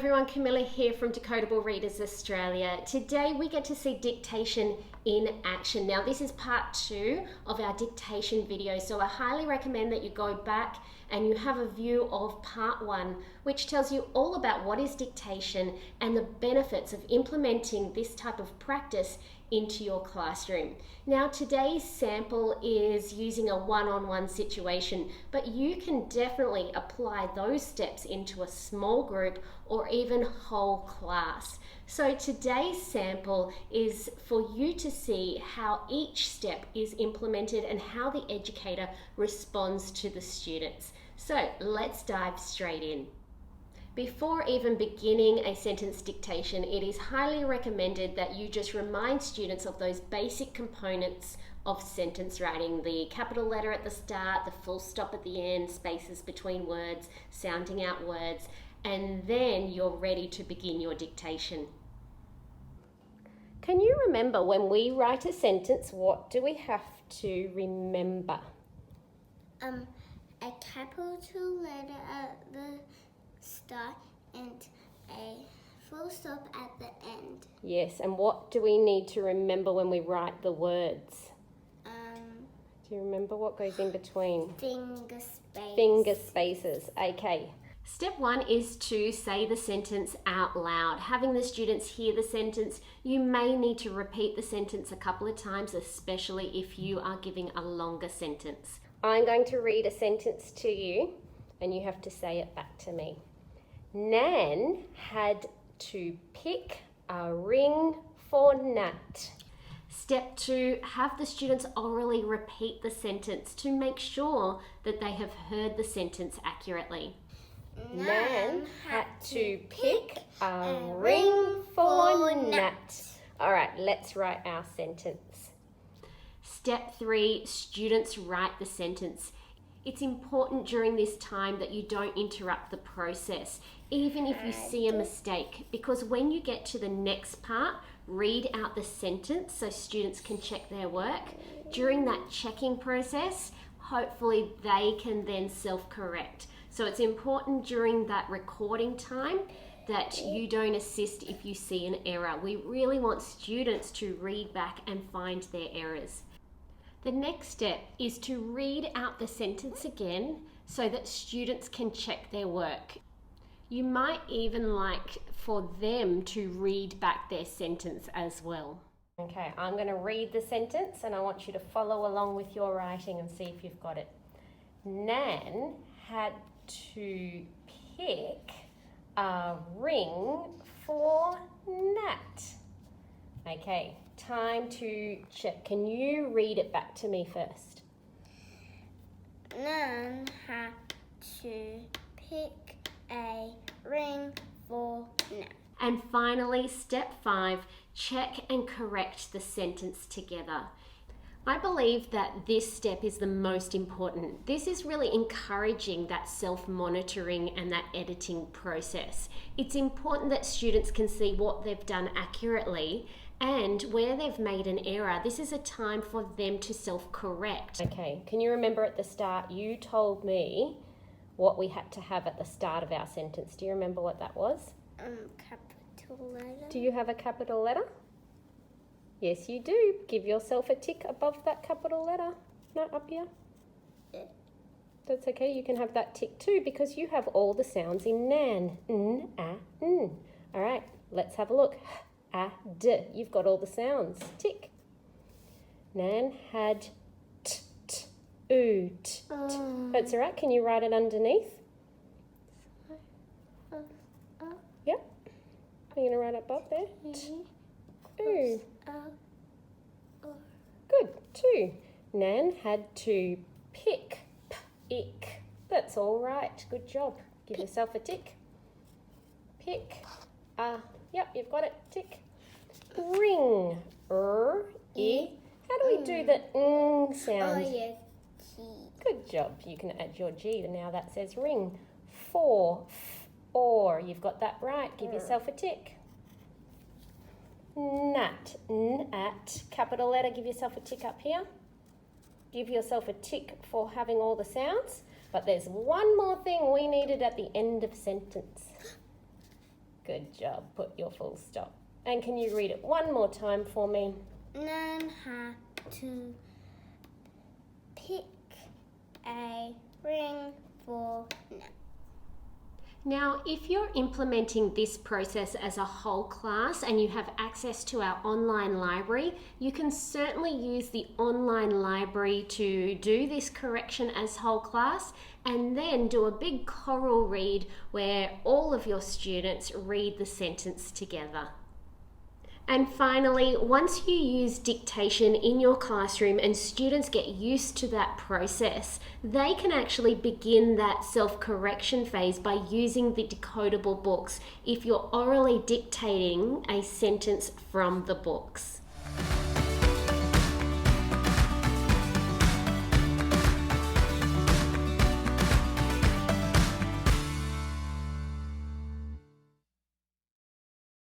everyone, Camilla here from Decodable Readers Australia. Today we get to see dictation in action. Now this is part 2 of our dictation video, so I highly recommend that you go back and you have a view of part 1, which tells you all about what is dictation and the benefits of implementing this type of practice into your classroom. Now today's sample is using a one-on-one situation, but you can definitely apply those steps into a small group or even whole class. So today's sample is for you to see how each step is implemented and how the educator responds to the students. So let's dive straight in. Before even beginning a sentence dictation, it is highly recommended that you just remind students of those basic components of sentence writing: the capital letter at the start, the full stop at the end, spaces between words, sounding out words, and then you're ready to begin your dictation. Can you remember when we write a sentence, what do we have to remember? A capital letter at the start and a full stop at the end. Yes, and what do we need to remember when we write the words? Do you remember what goes in between? Finger space. Finger spaces, okay. Step 1 is to say the sentence out loud. Having the students hear the sentence, you may need to repeat the sentence a couple of times, especially if you are giving a longer sentence. I'm going to read a sentence to you and you have to say it back to me. Nan had to pick a ring for Nat. Step 2, have the students orally repeat the sentence to make sure that they have heard the sentence accurately. Nan had to pick a ring for Nat. All right, let's write our sentence. Step 3, students write the sentence. It's important during this time that you don't interrupt the process, even if you see a mistake, because when you get to the next part, read out the sentence so students can check their work. During that checking process, hopefully they can then self-correct. So it's important during that recording time that you don't assist if you see an error. We really want students to read back and find their errors. The next step is to read out the sentence again so that students can check their work. You might even like for them to read back their sentence as well. Okay, I'm going to read the sentence and I want you to follow along with your writing and see if you've got it. Nan had to pick a ring for Nat. Okay, time to check. Can you read it back to me first? Nan had to pick a ring for Nat. And finally, step 5, check and correct the sentence together. I believe that this step is the most important. This is really encouraging that self-monitoring and that editing process. It's important that students can see what they've done accurately and where they've made an error. This is a time for them to self-correct. Okay, can you remember at the start you told me what we had to have at the start of our sentence? Do you remember what that was? Capital letter. Do you have a capital letter? Yes, you do. Give yourself a tick above that capital letter. No, up here. Yeah. That's okay. You can have that tick too because you have all the sounds in Nan. N, a, n. All right, let's have a look. A, d. You've got all the sounds. Tick. Nan had t, t, oo, t, t. That's all right. Can you write it underneath? Yep. Are you going to write it above there? T, oo. Good. 2. Nan had to pick. P, ick. That's all right. Good job. Give yourself a tick. Pick. Yep, you've got it. Tick. Ring. I. How do we do the ng sound? Oh, yeah. Good job. You can add your G. Now that says ring. 4. Or. You've got that right. Give yourself a tick. Nat, n-at, capital letter, give yourself a tick up here. Give yourself a tick for having all the sounds. But there's one more thing we needed at the end of sentence. Good job. Put your full stop. And can you read it one more time for me? Learn how to pick a ring for now. Now, if you're implementing this process as a whole class and you have access to our online library, you can certainly use the online library to do this correction as whole class and then do a big choral read where all of your students read the sentence together. And finally, once you use dictation in your classroom and students get used to that process, they can actually begin that self-correction phase by using the decodable books if you're orally dictating a sentence from the books.